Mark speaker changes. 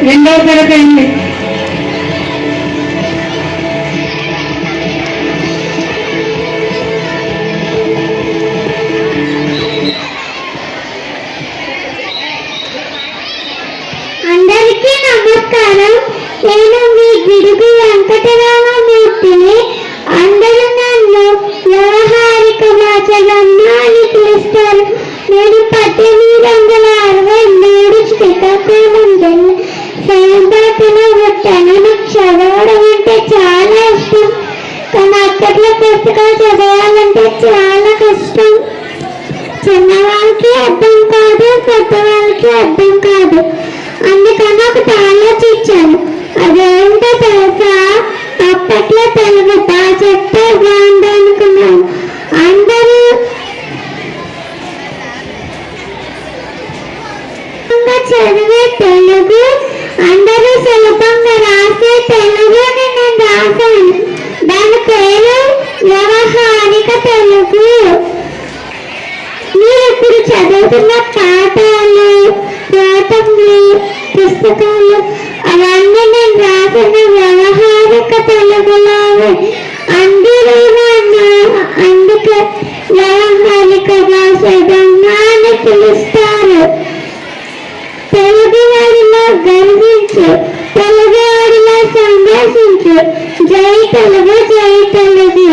Speaker 1: రెండవ తరగతి
Speaker 2: అందరికీ నమస్కారం. నేను మీ గిడుగు వెంకటరామమూర్తిని. అందరూ నన్ను వ్యవహారిక భాషలన్నా అని పిలుస్తారు. నేను 1863 శ్రీకాకుళం జిల్లా సైబాటులో పుట్టాను. నాకు చదవడం అంటే చాలా ఇష్టం, కానీ అప్పట్లో పుస్తకాలు చదవాలంటే చాలా కష్టం. చిన్నవాళ్ళకి అర్థం కాదు, పెద్దవాళ్ళకి అర్థం కాదు. అందుకని ఒకటి ఆలోచించాను. అదేంటో తెలుసా? అప్పట్లో తెలుగు బాగా చెప్తే బాగుంది అనుకున్నాను. అందరూ చదివే తెలుగు, అందరూ సులభంగా రాసే తెలుగుని నేను రాశాను. దాని పేరు వ్యవహారిక తెలుగు. మీరు ఇప్పుడు చదువుతున్న పాఠాలు, పాఠములు, పుస్తకాలు అవన్నీ నేను రాసిన వ్యవహారిక తెలుగులోనే. అందుకే వ్యవహారిక భాష అని పిలుస్తారు. తెలుగువాడిలో గర్వించు, తెలుగువాడిలో సంభాషించు. జై తెలుగు, జై తెలుగు.